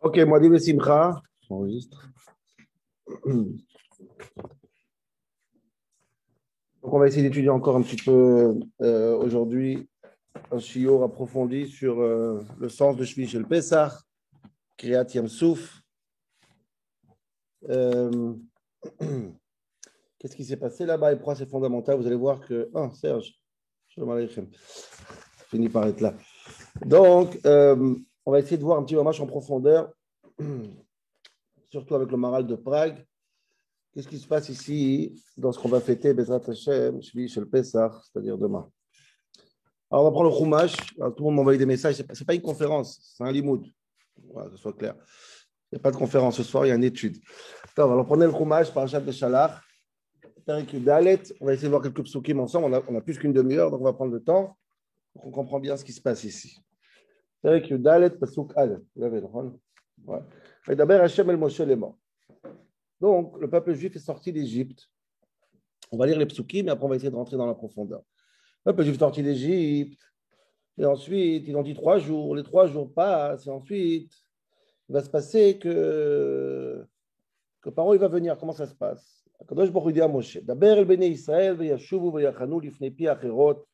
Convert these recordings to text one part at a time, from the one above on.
Ok, Moadim et Simcha. J'enregistre. Donc, on va essayer d'étudier encore un petit peu aujourd'hui un shiur approfondi sur le sens de Shvi Shel Pesach, Kriyat Yam Souf. Qu'est-ce qui s'est passé là-bas et pourquoi c'est fondamental? Vous allez voir que. Ah, Serge, Shalom Aleichem. Fini par être là. Donc, on va essayer de voir un petit match en profondeur, surtout avec le Maral de Prague. Qu'est-ce qui se passe ici dans ce qu'on va fêter, Bezrat Hashem, Shvi Shel Pesach, c'est-à-dire demain? Alors, on va prendre le Chumash. Alors, tout le monde m'envoie des messages. Ce n'est pas une conférence, c'est un limoud. Voilà, que ce soit clair. Il n'y a pas de conférence ce soir, il y a une étude. Alors, prenez le Chumash, Parashat Beshalach, Perek Yudalet. On va essayer de voir quelques psukim ensemble. On a plus qu'une demi-heure, donc on va prendre le temps pour qu'on comprenne bien ce qui se passe ici. Perek Yudalet, Pasuk Aleph. Vous l'avez, non? Ouais. D'abord, Hashem el Moshe est mort. Donc, le peuple juif est sorti d'Égypte. On va lire les psukim, mais après, on va essayer de rentrer dans la profondeur. Le peuple juif est sorti d'Égypte. Et ensuite, ils ont dit 3 jours. Les 3 jours passent. Et ensuite, il va se passer que Paro, il va venir. Comment ça se passe? Akadosh Baruch Hu dit à Moshe, Daber el bnei Israël veyashuvu veyachanu lifnei pi acherot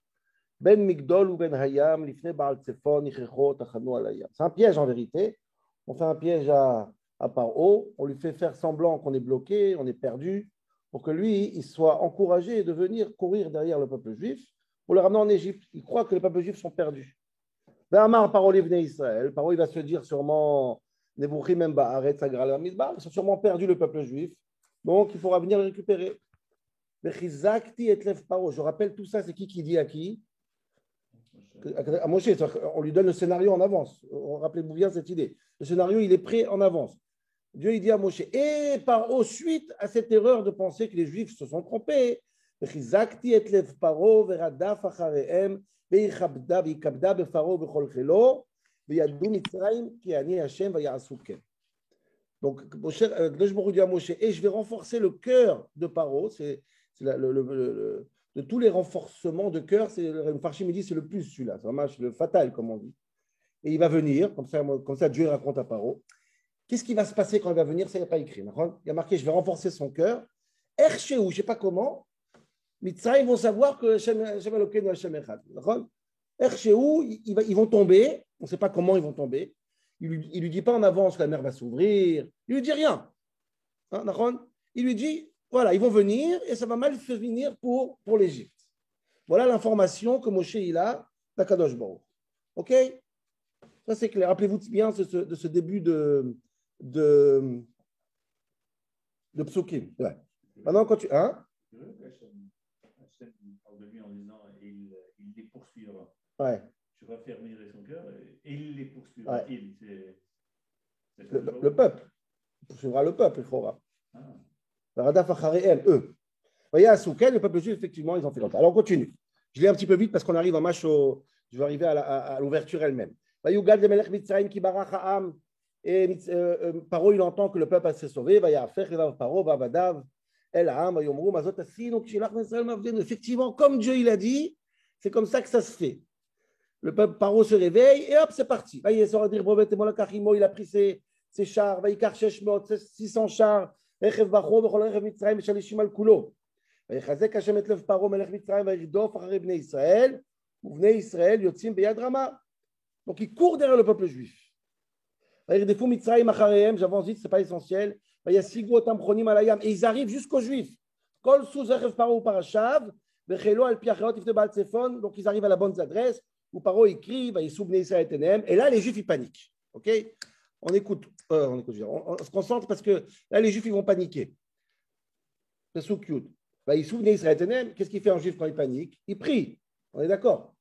ben migdol ou ben hayam lifnei baal tsefon ichechot achanu al hayam. C'est un piège en vérité. On fait un piège à Paro. On lui fait faire semblant qu'on est bloqué, on est perdu, pour que lui, il soit encouragé de venir courir derrière le peuple juif pour le ramener en Égypte. Il croit que les peuples juifs sont perdus. Ve'amar Paro livnei Israël. Paro, il va se dire sûrement Nebuchim même ba'aretz agral ba'midbar. Ils sont sûrement perdus, le peuple juif. Donc, il faudra venir le récupérer. Vechizakti et lev Paro. Je rappelle tout ça, c'est qui dit à qui? À Moshe. On lui donne le scénario en avance. Rappelez-vous bien cette idée. Le scénario, il est prêt en avance. Dieu, il dit à Moshe, et par suite à cette erreur de penser que les Juifs se sont trompés, Vechizakti et lev Paro veradaf acharehem veichabda veikabda befaro bechol chelo veyadu mitzrayim ki ani Hashem vayasu ken. Donc, Akadosh Baruch Hu dit à Moshe, et je vais renforcer le cœur de Paro, c'est de tous les renforcements de cœur, le Farshim dit c'est le plus celui-là, c'est vraiment le fatal, comme on dit. Et il va venir, comme ça Dieu raconte à Paro. Qu'est-ce qui va se passer quand il va venir? Ça, il n'y a pas écrit. Il y a marqué, je vais renforcer son cœur. Erchéou, je ne sais pas comment. Mitzrayim vont savoir que Hashem Elokeinu Hashem Echad. Erchéou, ils vont tomber. On ne sait pas comment ils vont tomber. Il ne lui dit pas en avance que la mer va s'ouvrir. Il ne lui dit rien. Il lui dit, voilà, ils vont venir et ça va mal finir pour l'Égypte. Voilà l'information que Moshe il a d'Akadosh Baruch. OK? Ça, c'est clair. Rappelez-vous bien de ce début de psukim. Ouais. Maintenant, quand tu. Hein? Hachem parle de lui en disant il les poursuivra. Ouais. Tu vas faire venir son cœur et il les poursuivra. Ouais. C'est le peuple. Il poursuivra le peuple, il faudra. Radaf acharehem, eux. Vous voyez, à Souken, le peuple juif, effectivement, ils ont fait longtemps. Alors, on continue. Je lis un petit peu vite parce qu'on arrive en match je vais arriver à l'ouverture elle-même. Vayugad le melech Mitzrayim ki barach ha'am. Et Paro, il entend que le peuple s'est sauvé. Effectivement, comme Dieu il a dit, c'est comme ça que ça se fait. Le peuple Paro se réveille et hop, c'est parti. Il a pris ses chars, 600 chars, donc il court derrière le peuple juif. J'avance vite, ce n'est pas essentiel. Et ils arrivent jusqu'aux Juifs. Donc ils arrivent à la bonne adresse où Paro écrit, et là les Juifs ils paniquent. Ok? On se concentre parce que là les Juifs ils vont paniquer. C'est so cute. Qu'est-ce qu'il fait un Juif quand il panique? Il prie. On est d'accord?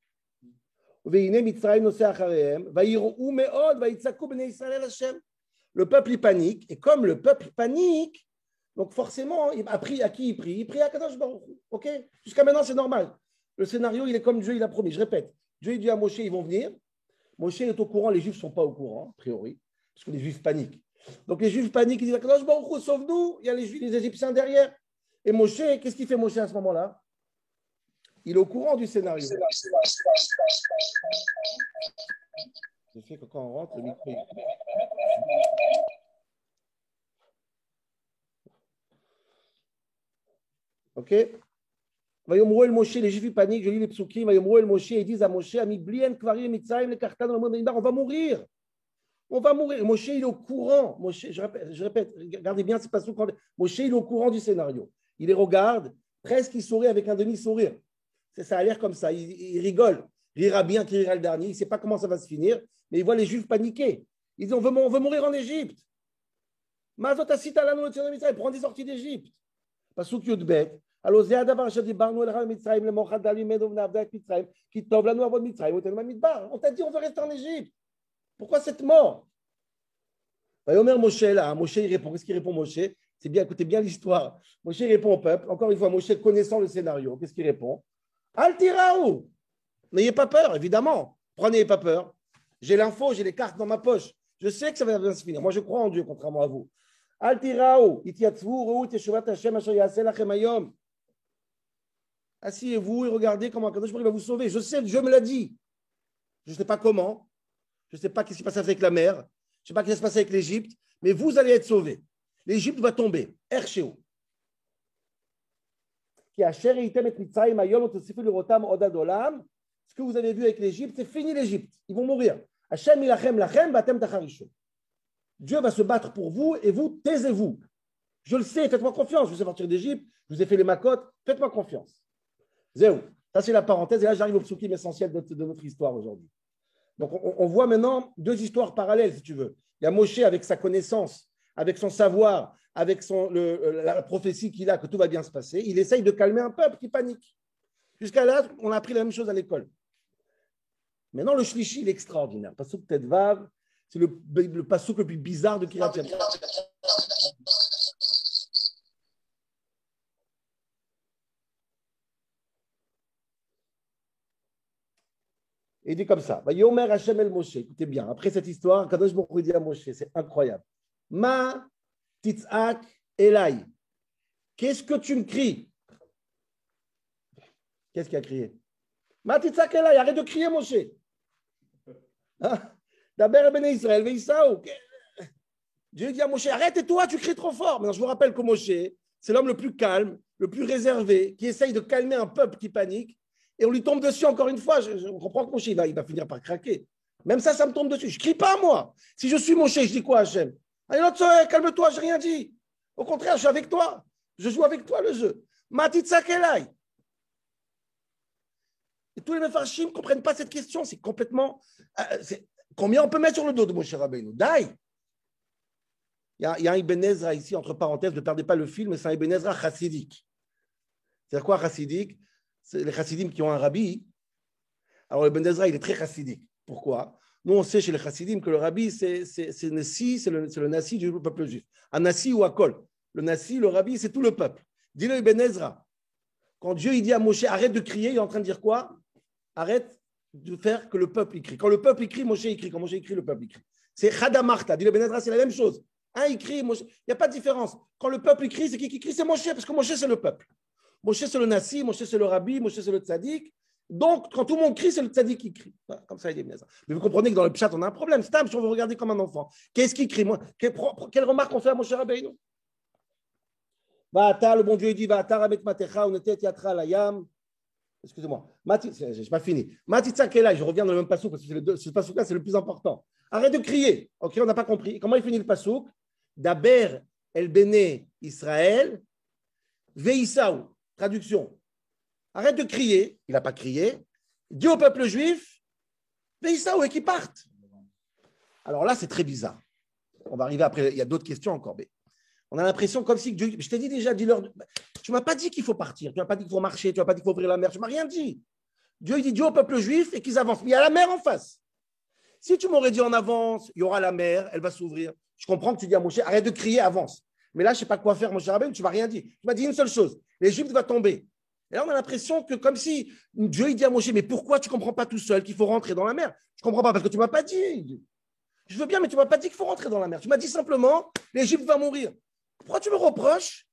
Le peuple il panique, et comme le peuple panique, donc forcément, à qui il prie? Il prie à Kadosh Baruch Hu. Ok? Jusqu'à maintenant, c'est normal. Le scénario, il est comme Dieu, il a promis. Je répète, Dieu il dit à Moshe, ils vont venir. Moshe est au courant, les Juifs ne sont pas au courant, a priori, parce que les Juifs paniquent. Donc les Juifs paniquent, ils disent à Kadosh Baruch Hu, sauve-nous, il y a les Égyptiens derrière. Et Moshe, qu'est-ce qu'il fait Moshe à ce moment-là? Il est au courant du scénario. Ce fait que quand on rentre, le micro. Ok? Vayomro el Moshe, les Juifs ils paniquent, je lis les psukim, Vayomro el Moshe, ils disent à Moshe, Ami blien kvarim mitzaim le kartan dans le monde de Midbar, on va mourir. On va mourir. Moshe, il est au courant. Moshe, je répète, regardez bien, c'est pas ce qu'on. Moshe, il est au courant du scénario. Il les regarde, presque il sourit avec un demi-sourire. Ça a l'air comme ça. Il rigole. Il rira bien qu'il rira le dernier. Il ne sait pas comment ça va se finir, mais il voit les Juifs paniquer. Ils disent on veut mourir en Égypte. Mazot asita lanu l'Etzyon Mitzrayim, prends des sorties d'Égypte. Pasuk Yudbet. Alors, c'estadavar shadibarnu el hal Mitzrayim le mochad dalim medov navdat Mitzrayim qui tov lanu avod Mitzrayim oten midbar. On t'a dit on veut rester en Égypte. Pourquoi cette mort? Omer Moshe là, Moshe il répond. Qu'est-ce qu'il répond Moshe? C'est bien, écoutez bien l'histoire. Moshe répond au peuple. Encore une fois, Moshe connaissant le scénario. Qu'est-ce qu'il répond? Altiraou. N'ayez pas peur, évidemment. Prenez pas peur. J'ai l'info, j'ai les cartes dans ma poche. Je sais que ça va bien se finir. Moi, je crois en Dieu, contrairement à vous. Altiraou. Asseyez-vous et regardez comment Kadosh Baruch Hu va vous sauver. Je sais, Dieu me l'a dit. Je ne sais pas comment. Je ne sais pas ce qui se passe avec la mer. Je ne sais pas ce qui va se passer avec l'Égypte. Mais vous allez être sauvés. L'Égypte va tomber. Erchéou. Ce que vous avez vu avec l'Égypte, c'est fini l'Égypte. Ils vont mourir. Dieu va se battre pour vous et vous, taisez-vous. Je le sais, faites-moi confiance. Je vous ai sorti d'Égypte, je vous ai fait les macotes, faites-moi confiance. Zéou. Ça, c'est la parenthèse. Et là, j'arrive au psukim essentiel de notre histoire aujourd'hui. Donc, on voit maintenant deux histoires parallèles, si tu veux. Il y a Moshe avec sa connaissance, avec son savoir, avec la prophétie qu'il a, que tout va bien se passer. Il essaye de calmer un peuple qui panique. Jusqu'à là, on a appris la même chose à l'école. Maintenant, le shlishi, il est extraordinaire. Pasuk Tedvav, c'est le pasuk le plus bizarre de Kiryat Yarim. Et il dit comme ça, Yomer Hashem el Moshe, écoutez bien, après cette histoire, Kadosh Baruch Hu dit à Moshe, c'est incroyable. Ma titzak elai, qu'est-ce que tu me cries? Qu'est-ce qu'il a crié? Ma titzak elai, arrête de crier Moshe. D'abord ben Israël, Veïsaou. Dieu dit à Moshe, arrête et toi, tu cries trop fort. Maintenant, je vous rappelle que Moshe, c'est l'homme le plus calme, le plus réservé, qui essaye de calmer un peuple qui panique. Et on lui tombe dessus encore une fois. Je comprends que Moshe, il va finir par craquer. Même ça me tombe dessus. Je ne crie pas, moi. Si je suis Moshe, je dis quoi, Hachem? Allez, l'autre, calme-toi, je n'ai rien dit. Au contraire, je suis avec toi. Je joue avec toi le jeu. Matitsa Kelai. Et tous les Mefarshim ne comprennent pas cette question. C'est complètement. Combien on peut mettre sur le dos de Moshe Rabbeinu? Dai. Il y a un Ibn Ezra ici, entre parenthèses, ne perdez pas le film, c'est un Ibn Ezra chassidique. C'est quoi chassidique? C'est les chassidim qui ont un rabbi. Alors, le Ben Ezra, il est très chassidique. Pourquoi? Nous, on sait chez les chassidim que le rabbi, c'est le nasi du peuple juif. Un nasi ou un kol. Le nasi, le rabbi, c'est tout le peuple. Dis-le Ben Ezra. Quand Dieu il dit à Moshe, arrête de crier, il est en train de dire quoi? Arrête de faire que le peuple crie. Quand le peuple crie, Moshe écrit. Quand Moshe écrit, le peuple crie. C'est Chadamarta. Dis-le Ben Ezra, c'est la même chose. Un, il crie, Moshe. Il n'y a pas de différence. Quand le peuple crie, c'est qui crie? C'est Moshe, parce que Moshe, c'est le peuple. Moshe, c'est le nasi, Moshe, c'est le rabbi, Moshe, c'est le tzaddik. Donc, quand tout le monde crie, c'est le tzaddik qui crie. Voilà, comme ça, il est bien ça. Mais vous comprenez que dans le pshat, on a un problème. C'est si on veut regarder comme un enfant. Qu'est-ce qui crie? Quelle remarque on fait à Moshe Rabbeinu? Va'ata, le bon Dieu, il dit Va'ata ramet matecha, unetet yatra layam. Excusez-moi. Je n'ai pas fini. Matitza Kelai, je reviens dans le même passouk parce que ce passouk-là, c'est le plus important. Arrête de crier. Ok, on n'a pas compris. Comment il finit le passouk? Daber el bene Israël, veïsaou. Traduction. Arrête de crier. Il n'a pas crié. Dis au peuple juif, veïsaou, et qu'ils partent. Alors là, c'est très bizarre. On va arriver après. Il y a d'autres questions encore. Mais on a l'impression comme si Dieu. Je t'ai dit déjà, dis-leur. Tu ne m'as pas dit qu'il faut partir. Tu ne m'as pas dit qu'il faut marcher. Tu ne m'as pas dit qu'il faut ouvrir la mer. Tu ne m'as rien dit. Dieu, il dit Dieu au peuple juif et qu'ils avancent. Mais il y a la mer en face. Si tu m'aurais dit en avance, il y aura la mer, elle va s'ouvrir. Je comprends que tu dis à Moshe, arrête de crier, avance. Mais là, je ne sais pas quoi faire, Moshe Rabbeinu, tu ne m'as rien dit. Tu m'as dit une seule chose, l'Égypte va tomber. Et là, on a l'impression que comme si Dieu il dit à Moshe, mais pourquoi tu ne comprends pas tout seul qu'il faut rentrer dans la mer? Je ne comprends pas parce que tu ne m'as pas dit. Je veux bien, mais tu ne m'as pas dit qu'il faut rentrer dans la mer. Tu m'as dit simplement, l'Égypte va mourir. Pourquoi tu me reproches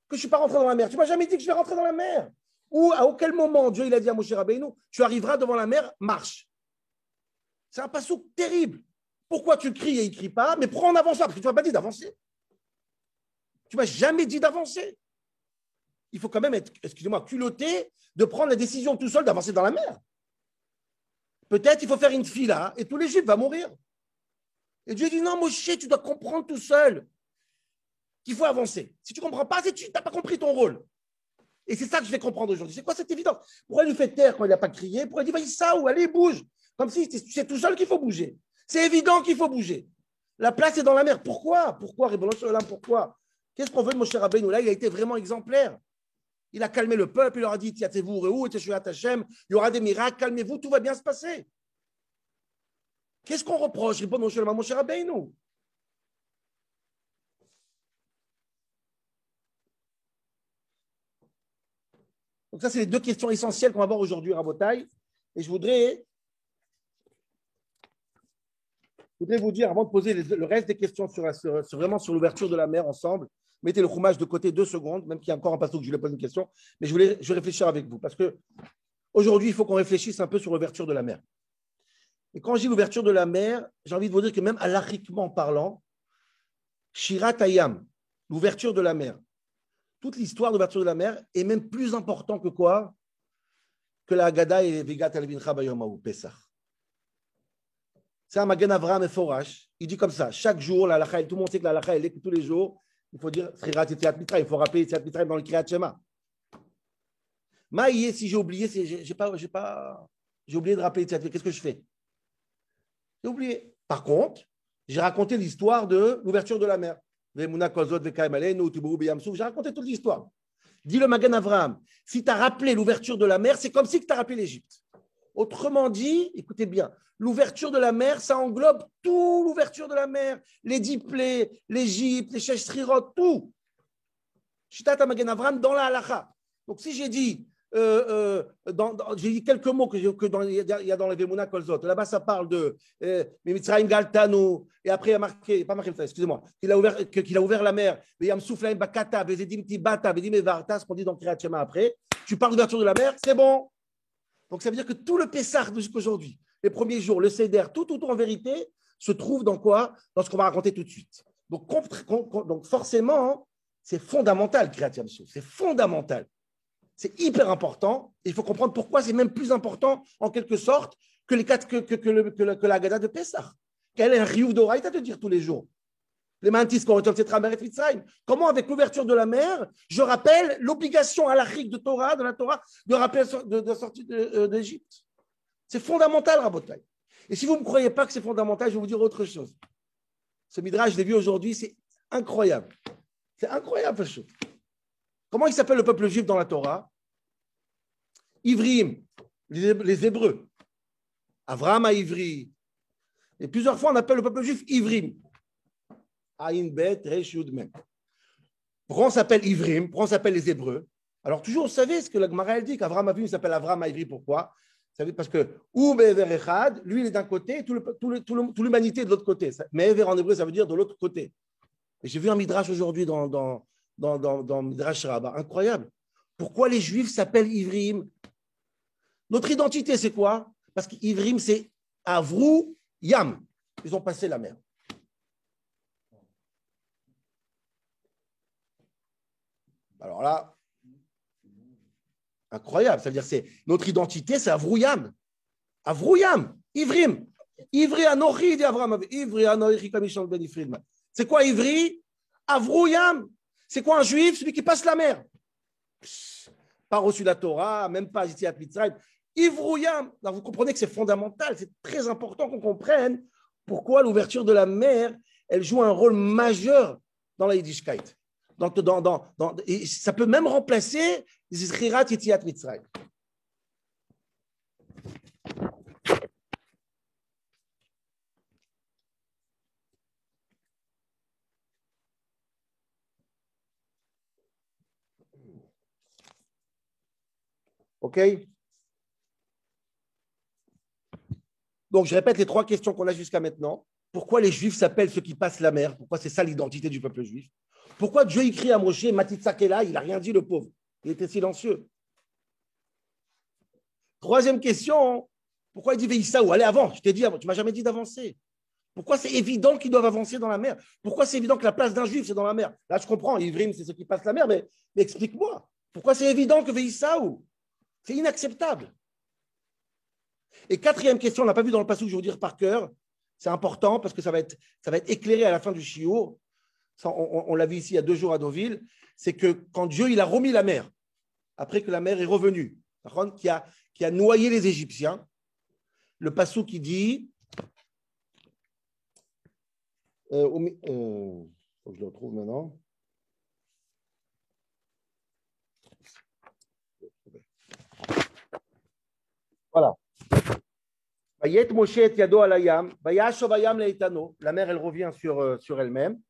que je ne suis pas rentré dans la mer? Tu ne m'as jamais dit que je vais rentrer dans la mer. Ou à auquel moment Dieu il a dit à Moshe Rabbeinu, tu arriveras devant la mer, marche. C'est un passouk terrible. Pourquoi tu cries et il ne crie pas? Mais pourquoi on avance pas? Parce que tu ne m'as pas dit d'avancer. Tu ne m'as jamais dit d'avancer. Il faut quand même être, excusez-moi, culotté de prendre la décision tout seul d'avancer dans la mer. Peut-être il faut faire une fila et tous les juifs vont mourir. Et Dieu dit non, Moshe, tu dois comprendre tout seul qu'il faut avancer. Si tu ne comprends pas, tu n'as pas compris ton rôle. Et c'est ça que je vais comprendre aujourd'hui. C'est quoi cette évidence? Pourquoi il nous fait taire quand il n'a pas crié? Pourquoi il dit vas-y, ça ou allez, bouge? Comme si c'est tout seul qu'il faut bouger. C'est évident qu'il faut bouger. La place est dans la mer. Pourquoi? Pourquoi, Ribono Shel Olam, pourquoi? Qu'est-ce qu'on veut de Moshe Rabbeinu? Là, il a été vraiment exemplaire. Il a calmé le peuple, il leur a dit Tiatevu Re'u, Teshuat Hashem, il y aura des miracles, calmez-vous, tout va bien se passer. Qu'est-ce qu'on reproche, Ribono Shel Olam, Moshe Rabbeinu? Donc ça, c'est les deux questions essentielles qu'on va voir aujourd'hui, Rabotai. Et je voudrais vous dire, avant de poser le reste des questions vraiment sur l'ouverture de la mer ensemble, mettez le roumage de côté 2 secondes, même qu'il y a encore un pasteur que je lui pose une question, mais je vais réfléchir avec vous. Parce qu'aujourd'hui, il faut qu'on réfléchisse un peu sur l'ouverture de la mer. Et quand je dis l'ouverture de la mer, j'ai envie de vous dire que même halachiquement parlant, Shirat Hayam, l'ouverture de la mer, toute l'histoire d'ouverture de la mer est même plus important que quoi? Que la Haggadah et Vigat al-Vincha Bayom Hahu, Pesach. C'est un Magen Avraham et Forash. Il dit comme ça, chaque jour, la halakha, tout le monde sait que la halakha, elle est que tous les jours, il faut dire Srirat Yetziat Mitzrayim, il faut rappeler Yetziat Mitzrayim dans le Kriyat Shema. Maïe, si j'ai oublié, j'ai oublié de rappeler Yetziat Mitzrayim, qu'est-ce que je fais? J'ai oublié. Par contre, j'ai raconté l'histoire de l'ouverture de la mer. J'ai raconté toute l'histoire. Dit le Magen Avraham, si tu as rappelé l'ouverture de la mer, c'est comme si tu as rappelé l'Égypte. Autrement dit, écoutez bien, l'ouverture de la mer, ça englobe tout l'ouverture de la mer, les 10 plaies, l'Égypte, les Shesh Srirot, tout. Shitat Magen Avraham dans la halakha. Donc si j'ai dit, j'ai dit quelques mots il y a dans les Vemuna Kolzot. Là-bas, ça parle de Mitzrayim Galtanu. Et après, il y a marqué, pas marqué, excusez-moi, qu'il a ouvert la mer. Yam Souflaim Bakata, Vezedim Tibata, Vedim Evarta, ce qu'on dit dans Kriyat Shema après. Tu parles d'ouverture de la mer, c'est bon. Donc ça veut dire que tout le Pessah jusqu'aujourd'hui, les premiers jours, le Seder, tout en vérité, se trouve dans quoi? Dans ce qu'on va raconter tout de suite. Donc forcément, c'est fondamental, Kriyat Yam-Souf. C'est fondamental. C'est hyper important. Et il faut comprendre pourquoi c'est même plus important, en quelque sorte, que la Haggadah de Pessah. Quel est un riouf d'Oraïta de dire tous les jours? Les mantis qu'on retient cette ramère et Mitzrayim. Comment, avec l'ouverture de la mer, je rappelle l'obligation halachique de la Torah, de rappeler de sortie d'Égypte? C'est fondamental, Rabotai. Et si vous ne me croyez pas que c'est fondamental, je vais vous dire autre chose. Ce midrash, je l'ai vu aujourd'hui, c'est incroyable. C'est incroyable, ce chose. Comment il s'appelle le peuple juif dans la Torah? Ivrim, les Hébreux. Avraham a Ivri. Et plusieurs fois, on appelle le peuple juif Ivrim. Aïn Bet, Resh Yud Mem. Pourquoi on s'appelle Ivrim? Pourquoi on s'appelle les Hébreux? Alors, toujours, vous savez ce que la Gemara dit, qu'Avraham Avinu s'appelle Avraham a Ivri. Pourquoi? Vous savez, parce que Ou Be'ever Echad, lui, il est d'un côté, et toute l'humanité est de l'autre côté. Mais Ever en hébreu, ça veut dire de l'autre côté. Et j'ai vu un midrash aujourd'hui dans Midrash Rabbah. Incroyable. Pourquoi les Juifs s'appellent Ivrim? Notre identité, c'est quoi? Parce qu'Ivrim, c'est Avrou Yam. Ils ont passé la mer. Alors là, incroyable. Ça veut dire c'est notre identité, c'est Avrouyam. Avrouyam, Ivrim. Ivri Anochi dit Avraham. Ivri Anochi Kamishon Ben Ifridman. C'est quoi Ivri? Avrouyam. C'est quoi un juif? Celui qui passe la mer. Pas reçu la Torah, même pas Yetziat Mitzrayim. Ivrouyam. Vous comprenez que c'est fondamental. C'est très important qu'on comprenne pourquoi l'ouverture de la mer, elle joue un rôle majeur dans la Yiddishkeit. Et ça peut même remplacer Zrirat Yetziat Mitzrayim. OK? Donc, je répète les 3 questions qu'on a jusqu'à maintenant. Pourquoi les Juifs s'appellent ceux qui passent la mer? Pourquoi c'est ça l'identité du peuple juif? Pourquoi Dieu écrit à Moshe, Matitsak est là, il n'a rien dit, le pauvre. Il était silencieux. 3e question, Pourquoi il dit Veïsaou? Allez, avant, je t'ai dit, tu ne m'as jamais dit d'avancer. Pourquoi c'est évident qu'ils doivent avancer dans la mer? Pourquoi c'est évident que la place d'un juif, c'est dans la mer? Là, je comprends, Ivrim, c'est ceux qui passent la mer, mais explique-moi. Pourquoi c'est évident que Veïsaou? C'est inacceptable. Et quatrième question, on n'a pas vu dans le passage, je vais vous dire par cœur, c'est important parce que ça va être éclairé à la fin du shiur. On l'a vu ici il y a 2 jours à Deauville, c'est que quand Dieu il a remis la mer, après que la mer est revenue, qui a noyé les Égyptiens, le passage qui dit, faut que je le retrouve maintenant. Voilà. La mer, elle revient sur elle-même.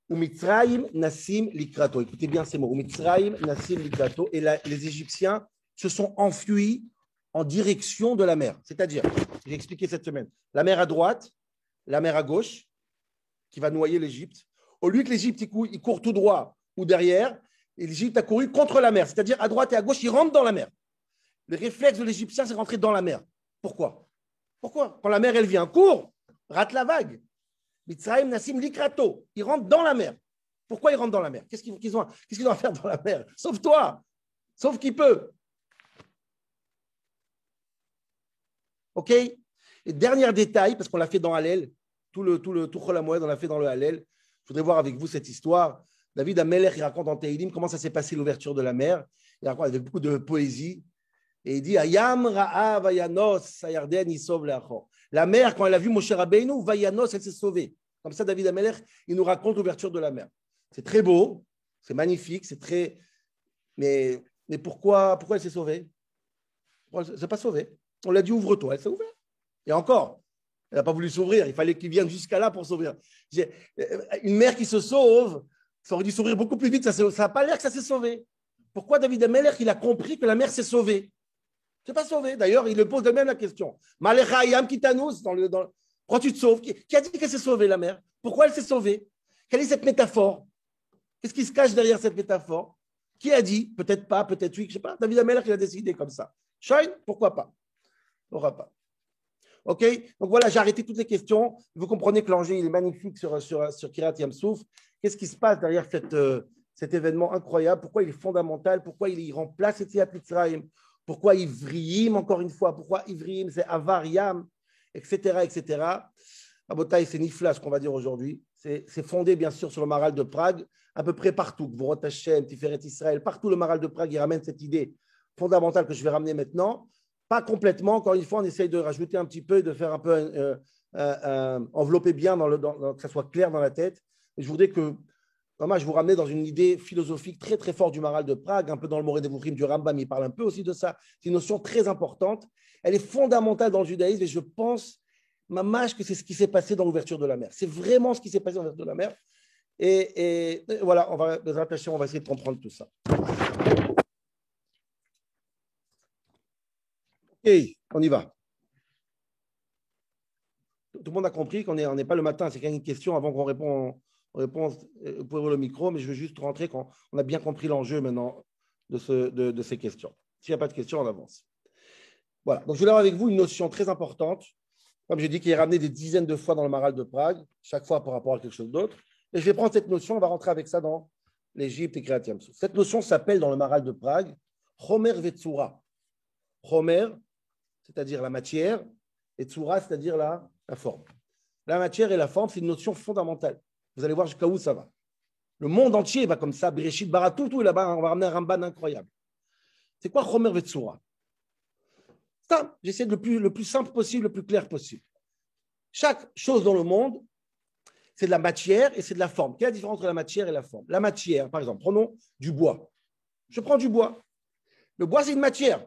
Umitzraim Nassim Likrato. Écoutez bien ces mots. Umitzraim Nassim Likrato. Et les Égyptiens se sont enfuis en direction de la mer. C'est-à-dire, j'ai expliqué cette semaine, la mer à droite, la mer à gauche, qui va noyer l'Égypte. Au lieu que l'Égypte il court tout droit ou derrière, l'Égypte a couru contre la mer. C'est-à-dire, à droite et à gauche, il rentre dans la mer. Le réflexe de l'Égyptien, c'est rentrer dans la mer. Pourquoi? Quand la mer, elle vient, court, rate la vague. Mitzraim Nassim Likrato. Ils rentrent dans la mer. Pourquoi ils rentrent dans la mer? Qu'est-ce qu'ils ont à faire dans la mer? Sauve-toi. Sauve qui peut. OK? Et dernier détail, parce qu'on l'a fait dans Hallel, tout le Chol HaMoed, on l'a fait dans le Hallel. Je voudrais voir avec vous cette histoire. David Amelech, il raconte en Tehillim comment ça s'est passé l'ouverture de la mer. Il raconte avec beaucoup de poésie. Et il dit Ayam Ra'a Vayanos Ayarden Yisov Leachor. La mer, quand elle a vu Moshe Rabbeinu, Vayanos, elle s'est sauvée. Comme ça, David Amelech, il nous raconte l'ouverture de la mer. C'est très beau, c'est magnifique, c'est très. Mais pourquoi elle s'est sauvée? Elle ne s'est pas sauvée. On l'a dit ouvre-toi, elle s'est ouverte. Et encore, elle n'a pas voulu s'ouvrir. Il fallait qu'il vienne jusqu'à là pour s'ouvrir. Une mer qui se sauve, ça aurait dû s'ouvrir beaucoup plus vite. Ça n'a pas l'air que ça s'est sauvé. Pourquoi David Amelech, il a compris que la mer s'est sauvée? C'est pas sauvé. D'ailleurs, il le pose de même la question. Malecha Ayam Kitanus, pourquoi tu te sauves? Qui a dit qu'elle s'est sauvée, la mer? Pourquoi elle s'est sauvée? Quelle est cette métaphore? Qu'est-ce qui se cache derrière cette métaphore? Qui a dit? Peut-être pas, peut-être oui, je ne sais pas. David Amelech, il a décidé comme ça. Shine, pourquoi pas? Pourquoi pas? OK? Donc voilà, j'ai arrêté toutes les questions. Vous comprenez que l'enjeu, il est magnifique sur Kiryat Yam-Souf. Qu'est-ce qui se passe derrière cet événement incroyable? Pourquoi il est fondamental? Pourquoi il remplace Yetziat Mitzrayim? Pourquoi Ivriim, encore une fois? Pourquoi Ivriim, c'est Avariam, etc., etc. Abotai, c'est Nifla, ce qu'on va dire aujourd'hui. C'est fondé, bien sûr, sur le Maral de Prague, à peu près partout. Gvorot Hashem, Tiferet Israël, partout le Maral de Prague, il ramène cette idée fondamentale que je vais ramener maintenant. Pas complètement, encore une fois, on essaye de rajouter un petit peu, de faire un peu envelopper bien, que ça soit clair dans la tête. Et je voudrais que je vous ramenais dans une idée philosophique très très forte du Maral de Prague, un peu dans le Moreh Nevuchim du Rambam, il parle un peu aussi de ça. C'est une notion très importante. Elle est fondamentale dans le judaïsme et je pense, mamash, que c'est ce qui s'est passé dans l'ouverture de la mer. C'est vraiment ce qui s'est passé dans l'ouverture de la mer. Et voilà, on va essayer de comprendre tout ça. Ok, on y va. Tout le monde a compris qu'on n'est pas le matin, c'est quand même une question avant qu'on réponde. Vous pouvez ouvrir le micro, mais je veux juste rentrer quand on a bien compris l'enjeu maintenant de ces questions. S'il n'y a pas de questions, on avance. Voilà, donc je vais avoir avec vous une notion très importante, comme j'ai dit, qui est ramenée des dizaines de fois dans le Maral de Prague, chaque fois par rapport à quelque chose d'autre. Et je vais prendre cette notion, on va rentrer avec ça dans l'Égypte et Kiryat Yam-Souf. Cette notion s'appelle dans le Maral de Prague Chomer Vetsura. Chomer, c'est-à-dire la matière, et Tsura, c'est-à-dire la forme. La matière et la forme, c'est une notion fondamentale. Vous allez voir jusqu'à où ça va. Le monde entier va comme ça. Bereshit bara tout là-bas, on va ramener un Ramban incroyable. C'est quoi Chomer Vetsura? Ça, j'essaie de le plus simple possible, le plus clair possible. Chaque chose dans le monde, c'est de la matière et c'est de la forme. Quelle est la différence entre la matière et la forme? La matière, par exemple, prenons du bois. Je prends du bois. Le bois, c'est une matière.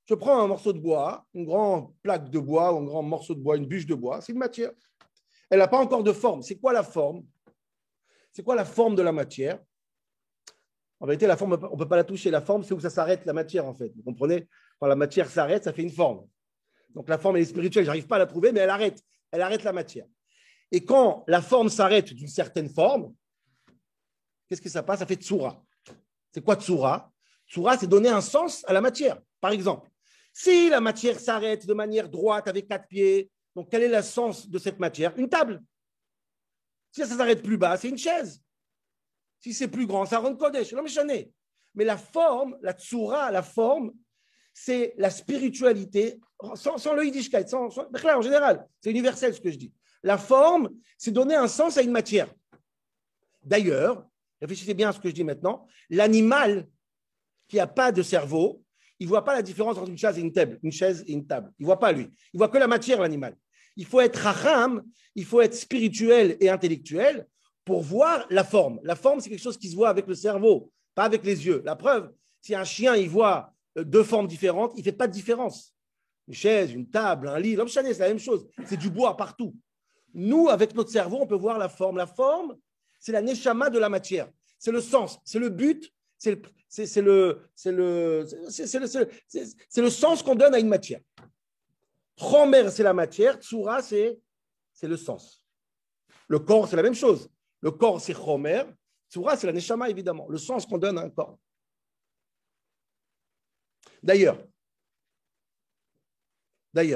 Je prends un morceau de bois, une grande plaque de bois ou un grand morceau de bois, une bûche de bois, c'est une matière. Elle n'a pas encore de forme. C'est quoi la forme? C'est quoi la forme de la matière? En vérité, la forme, on ne peut pas la toucher. La forme, c'est où ça s'arrête, la matière, en fait. Vous comprenez? Quand la matière s'arrête, ça fait une forme. Donc la forme, elle est spirituelle. Je n'arrive pas à la trouver, mais elle arrête. Elle arrête la matière. Et quand la forme s'arrête d'une certaine forme, qu'est-ce que ça passe? Ça fait tsura. C'est quoi tsura? Tsura, c'est donner un sens à la matière. Par exemple, si la matière s'arrête de manière droite avec 4 pieds, donc quel est le sens de cette matière? Une table. Si ça s'arrête plus bas, c'est une chaise. Si c'est plus grand, ça rend Kodesh. Mais la forme, la tsura, la forme, c'est la spiritualité, sans le Yiddishkeit, en général, c'est universel ce que je dis. La forme, c'est donner un sens à une matière. D'ailleurs, réfléchissez bien à ce que je dis maintenant, l'animal qui n'a pas de cerveau, il ne voit pas la différence entre une chaise et une table. Il ne voit pas, lui. Il voit que la matière, l'animal. Il faut être racham, il faut être spirituel et intellectuel pour voir la forme. La forme, c'est quelque chose qui se voit avec le cerveau, pas avec les yeux. La preuve, si un chien, il voit 2 formes différentes, il ne fait pas de différence. Une chaise, une table, un lit, l'homme chané, c'est la même chose. C'est du bois partout. Nous, avec notre cerveau, on peut voir la forme. La forme, c'est la neshama de la matière. C'est le sens, c'est le but, c'est le sens qu'on donne à une matière. Chomer, c'est la matière. Tsura, c'est le sens. Le corps, c'est la même chose. Le corps, c'est chomer. Tsura, c'est la neshama, évidemment. Le sens qu'on donne à un corps. D'ailleurs, il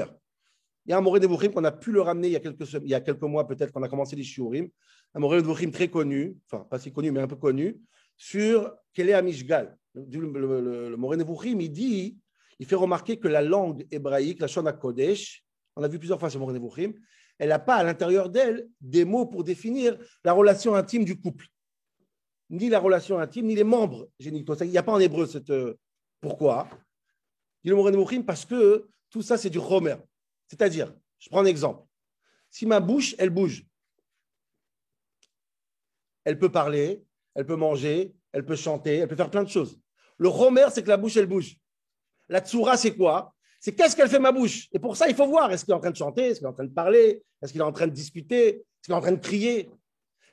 y a un Moré Nevuchim qu'on a pu le ramener il y a quelques mois, peut-être qu'on a commencé les shiurim. Un Moré Nevuchim très connu, enfin pas si connu, mais un peu connu, sur Kelé Amishgal. Le Moré Nevuchim, il fait remarquer que la langue hébraïque, la Shon HaKodesh, on a vu plusieurs fois sur Moré Nevuchim, elle n'a pas à l'intérieur d'elle des mots pour définir la relation intime du couple. Ni la relation intime, ni les membres génitaux. Il n'y a pas en hébreu cette. Pourquoi? Dit le Moré Nevuchim, parce que tout ça, c'est du chomer. C'est-à-dire, je prends un exemple. Si ma bouche, elle bouge, elle peut parler, elle peut manger, elle peut chanter, elle peut faire plein de choses. Le chomer, c'est que la bouche, elle bouge. La tsura, c'est quoi? C'est qu'est-ce qu'elle fait ma bouche? Et pour ça, il faut voir. Est-ce qu'il est en train de chanter? Est-ce qu'il est en train de parler? Est-ce qu'il est en train de discuter? Est-ce qu'il est en train de crier? De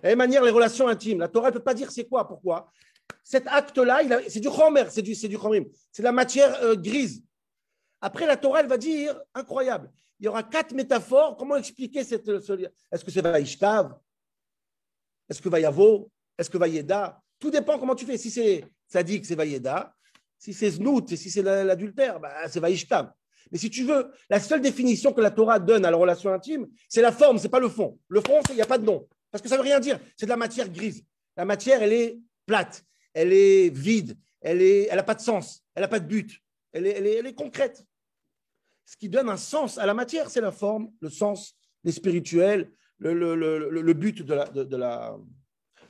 la même manière, les relations intimes. La Torah ne peut pas dire c'est quoi. Pourquoi? Cet acte-là, c'est du chomer, c'est du chomrim. C'est de la matière grise. Après, la Torah, elle va dire, incroyable, il y aura 4 métaphores. Comment expliquer est-ce que c'est Vaishkav? Est-ce que Vayavo? Est-ce que Vayeda? Tout dépend comment tu fais. Si c'est Tzadik, c'est Vayeda. Si c'est Znout, si c'est l'adultère, c'est Vaishkav. Mais si tu veux, la seule définition que la Torah donne à la relation intime, c'est la forme, ce n'est pas le fond. Le fond, il n'y a pas de nom. Parce que ça ne veut rien dire. C'est de la matière grise. La matière, elle est plate. Elle est vide. Elle n'a pas de sens. Elle n'a pas de but. Elle est concrète. Ce qui donne un sens à la matière, c'est la forme, le sens, les spirituels, le but de la.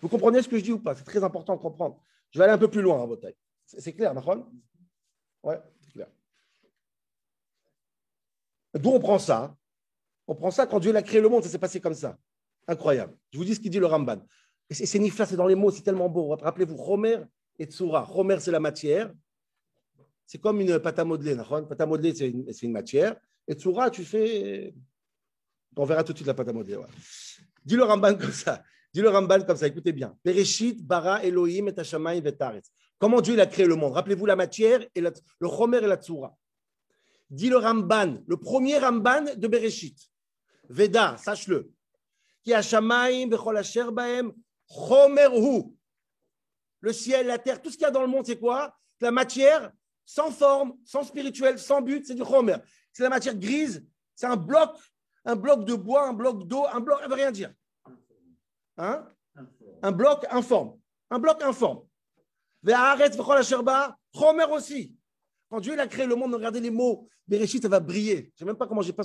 Vous comprenez ce que je dis ou pas? C'est très important de comprendre. Je vais aller un peu plus loin à votre taille. C'est clair, Nachon? Ouais, c'est clair. D'où on prend ça? On prend ça quand Dieu a créé le monde, ça s'est passé comme ça. Incroyable. Je vous dis ce qu'il dit le Ramban. Et c'est nifla, c'est dans les mots, c'est tellement beau. Rappelez-vous, Chomer et Tsura. Chomer, c'est la matière. C'est comme une pâte à modeler. Pâte à modeler, c'est une matière. Et Tsura, tu fais. On verra tout de suite la pâte à modeler. Ouais. Dis le Ramban comme ça. Écoutez bien. Bereshit, bara, Elohim, et Hashamayim, et Taretz. Comment Dieu il a créé le monde? Rappelez-vous la matière, et le Chomer et la Tsura. Dit le Ramban, le premier Ramban de Bereshit. Veda, sache-le. Ki Hashamayim, vechol asher bahem, Chomer hu. Le ciel, la terre, tout ce qu'il y a dans le monde, c'est quoi? La matière sans forme, sans spirituel, sans but, c'est du chomer. C'est la matière grise, c'est un bloc de bois, un bloc d'eau, ça ne veut rien dire. Hein? Un bloc informe. Ve'aretz v'chol asher ba, chomer aussi. Quand Dieu il a créé le monde, regardez les mots, Bereshit, ça va briller. Je ne sais même pas comment j'ai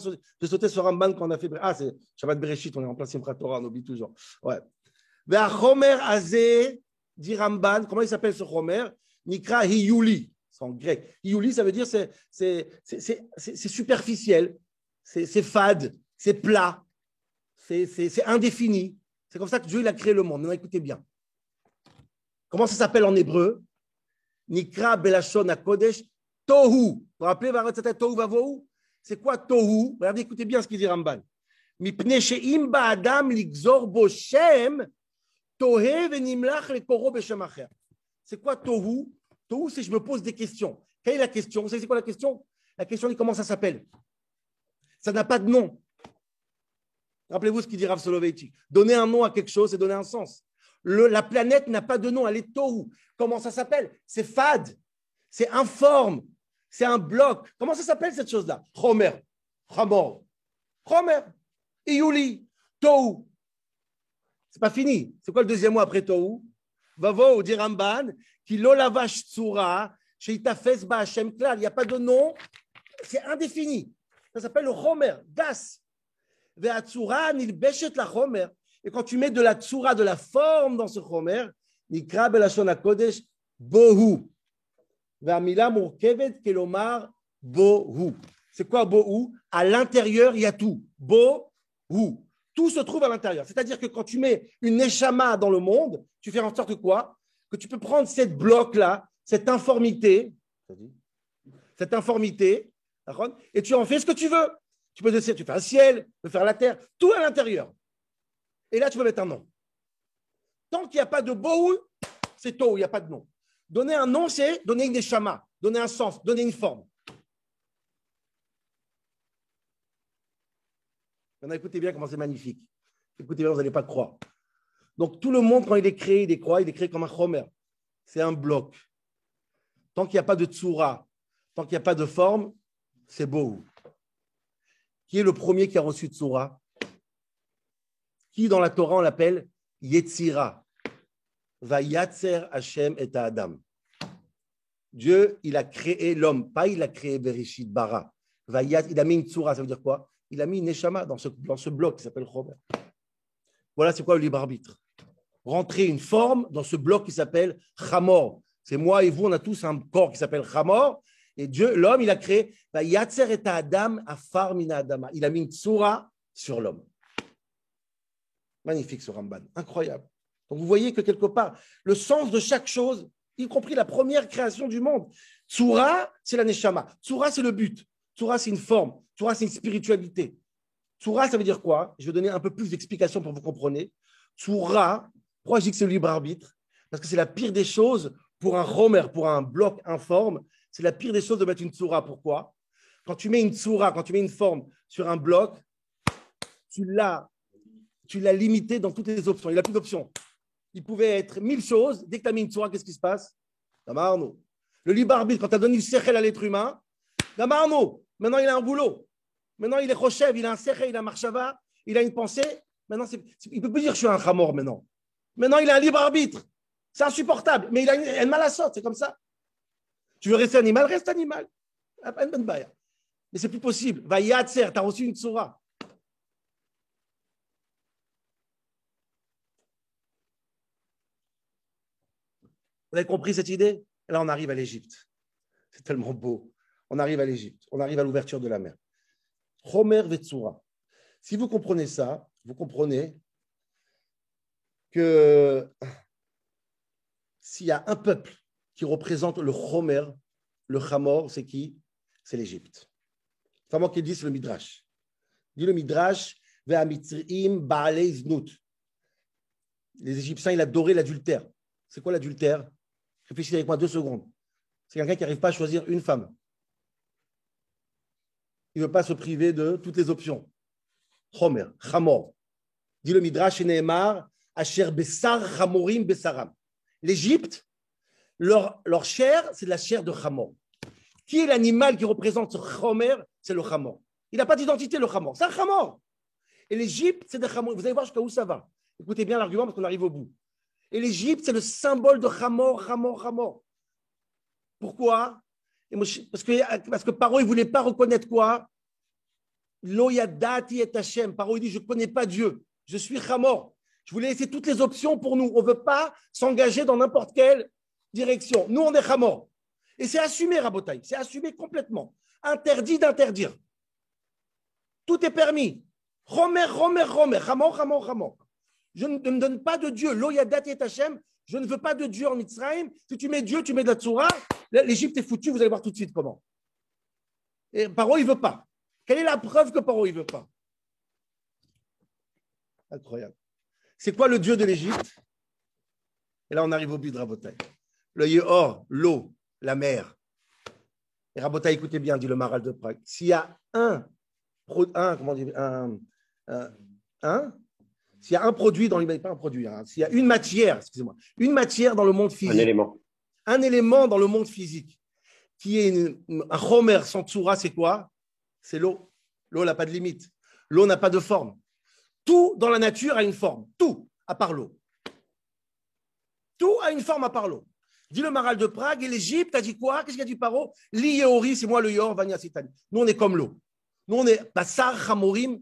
sauté sur Ramban quand on a fait. Ah, c'est Shabbat Bereshit, on est en plein Simchat Torah, on oublie toujours. Ouais. Ve'achomer azeh, dit Ramban, comment il s'appelle ce chomer? Nikra hiyuli. C'est en grec. Iouli, ça veut dire c'est superficiel, c'est fade, c'est plat, c'est indéfini. C'est comme ça que Dieu il a créé le monde. Maintenant, écoutez bien. Comment ça s'appelle en hébreu? Nikra belashon hakodesh tohu. Vous vous rappelez, tohu vavohu? C'est quoi tohu? Regardez, écoutez bien ce qu'il dit Ramban. Mipnei she'im ba'adam ligzor bo shem tohe venimlach lekoro beshem acher. C'est quoi tohu? Tohu, c'est je me pose des questions. Quelle est la question? Vous savez c'est quoi la question? La question est comment ça s'appelle? Ça n'a pas de nom. Rappelez-vous ce qu'il dit Rav Soloveitchik. Donner un nom à quelque chose, c'est donner un sens. La planète n'a pas de nom, elle est tohu. Comment ça s'appelle? C'est fade, c'est informe, C'est un bloc. Comment ça s'appelle cette chose-là? Chomer, Chamor, Chomer, Iyuli, Tohu. C'est pas fini. C'est quoi le deuxième mot après Tohu? Vavo, dit Ramban, qui l'olavash tsura, chez Itafes ba Hashem klal. Il n'y a pas de nom. C'est indéfini. Ça s'appelle le Chomer, Das. Ve'atsura nilbeshet la Chomer. Et quand tu mets de la tsura, de la forme dans ce Chomer, Nikra belashon hakodesh bohu. Ve'amila murkevet kelomar bohu. C'est quoi bohu? À l'intérieur, il y a tout. Bohu. Tout se trouve à l'intérieur. C'est-à-dire que quand tu mets une neshama dans le monde, tu fais en sorte que quoi? Que tu peux prendre cette bloc-là, cette informité, et tu en fais ce que tu veux. Tu peux décider, tu fais un ciel, tu peux faire la terre, tout à l'intérieur. Et là, tu peux mettre un nom. Tant qu'il n'y a pas de bohu, c'est tohu, il n'y a pas de nom. Donner un nom, c'est donner une neshama, donner un sens, donner une forme. Maintenant, écoutez bien comment c'est magnifique. Écoutez bien, vous n'allez pas croire. Donc, tout le monde, quand il est créé comme un chomer. C'est un bloc. Tant qu'il n'y a pas de tsura, tant qu'il n'y a pas de forme, c'est beau. Qui est le premier qui a reçu tsura? Qui, dans la Torah, on l'appelle Yetzira. Vayatzer Hashem et Adam. Dieu, il a créé l'homme, pas il a créé Bereshit Bara. Il a mis une tsura, ça veut dire quoi? Il a mis une neshama dans ce bloc qui s'appelle chomer. Voilà, c'est quoi le libre arbitre? Rentrer une forme dans ce bloc qui s'appelle Chamor. C'est moi et vous, on a tous un corps qui s'appelle Chamor. Et Dieu, l'homme, il a créé Yatzer et Adam afar mina Adama. Il a mis une tsura sur l'homme. Magnifique ce Ramban, incroyable. Donc vous voyez que quelque part, le sens de chaque chose, y compris la première création du monde, tsura, c'est la neshama. Tsura, c'est le but. Tsura, c'est une forme. Tsura, c'est une spiritualité. Tsura, ça veut dire quoi? Je vais donner un peu plus d'explications pour que vous compreniez. Tsura, pourquoi je dis que c'est le libre arbitre? Parce que c'est la pire des choses pour un chomer, pour un bloc informe. C'est la pire des choses de mettre une tsura. Pourquoi? Quand tu mets une tsura, quand tu mets une forme sur un bloc, tu l'as limité dans toutes les options. Il n'a plus d'options. Il pouvait être 1000 choses. Dès que tu as mis une tsura, qu'est-ce qui se passe? Damarno. Le libre arbitre, quand tu as donné une sechel à l'être humain, Damarno. Maintenant, il a un boulot. Maintenant, il est choshev, il a un sechel, il a un marshava, il a une pensée. Maintenant, il ne peut plus dire je suis un chamor maintenant. Maintenant, il a un libre arbitre. C'est insupportable. Mais il a une malassot, c'est comme ça. Tu veux rester animal, reste animal. Mais c'est plus possible. Va yatser, tu as reçu une tsura. Vous avez compris cette idée? Et là, on arrive à l'Égypte. C'est tellement beau. On arrive à l'Égypte. On arrive à l'ouverture de la mer. Chomer vetsura. Si vous comprenez ça, vous comprenez que s'il y a un peuple qui représente le Chomer, le Chamor, c'est qui? C'est l'Égypte. C'est pas moi qui dis, c'est le Midrash. Dit le Midrash, Ve'amitzriim ba'alei znut. Les Égyptiens, ils adoraient l'adultère. C'est quoi l'adultère? Réfléchissez avec moi 2 secondes. C'est quelqu'un qui n'arrive pas à choisir une femme. Il ne veut pas se priver de toutes les options. Chomer, Chamor. Dit le Midrash, Nehemar, Asher Bessar Chamorim Bessaram. L'Égypte, leur chair, c'est la chair de Chamor. Qui est l'animal qui représente ce Chomer? C'est le Chamor. Il n'a pas d'identité, le Chamor. C'est un Chamor. Et l'Égypte, c'est des Chamor. Vous allez voir jusqu'à où ça va. Écoutez bien l'argument parce qu'on arrive au bout. Et l'Égypte, c'est le symbole de Chamor, Chamor, Chamor. Pourquoi? Parce que Paro, il ne voulait pas reconnaître quoi? Lo yadati et Hashem. Paro, il dit, je ne connais pas Dieu. Je suis Chamor. Je voulais laisser toutes les options pour nous. On ne veut pas s'engager dans n'importe quelle direction. Nous, on est Chamor. Et c'est assumé, Rabotai. C'est assumé complètement. Interdit d'interdire. Tout est permis. Chomer, Chomer, Chomer. Chamor, Chamor, Chamor. Je ne me donne pas de Dieu. Lo yadati et Hashem. Je ne veux pas de Dieu en Mitzrayim. Si tu mets Dieu, tu mets de la Tzoura. L'Égypte est foutue. Vous allez voir tout de suite comment. Et Paro, il ne veut pas. Quelle est la preuve que Paro, il ne veut pas? Incroyable. C'est quoi le Dieu de l'Égypte? Et là, on arrive au but de Rabotai. Le Yehor, l'eau, la mer. Et Rabotai, écoutez bien, dit le Maral de Prague. S'il y a s'il y a un produit dans l'humanité, pas un produit, s'il y a une matière, excusez-moi, une matière dans le monde physique. Un élément. Un élément dans le monde physique qui est un chomer sans tsura, c'est quoi? C'est l'eau. L'eau n'a pas de limite. L'eau n'a pas de forme. Tout dans la nature a une forme. Tout, à part l'eau. Tout a une forme à part l'eau. Dit le Maral de Prague, et l'Égypte a dit quoi? Qu'est-ce qu'il a dit Paro? Li c'est moi le Yor, Vania Sitani. Nous, on est comme l'eau. Nous, on est Bassar, Chamorim,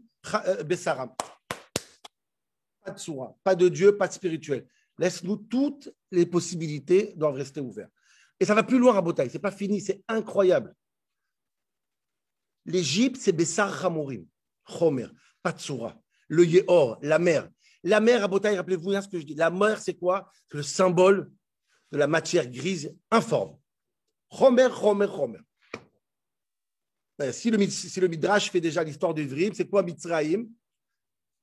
Bessaram. Pas de soura, pas de Dieu, pas de spirituel. Laisse-nous toutes les possibilités doivent rester ouvertes. Et ça va plus loin à Botaï, c'est pas fini, c'est incroyable. L'Égypte, c'est Bessar Chamorim, Chomer, pas de soura. Le Yehor, la mer. La mer à Botaï, rappelez-vous bien ce que je dis. La mer, c'est quoi? C'est le symbole de la matière grise informe. Chomer, Chomer, Chomer. Si le Midrash fait déjà l'histoire du Vrim, c'est quoi Mitzraïm?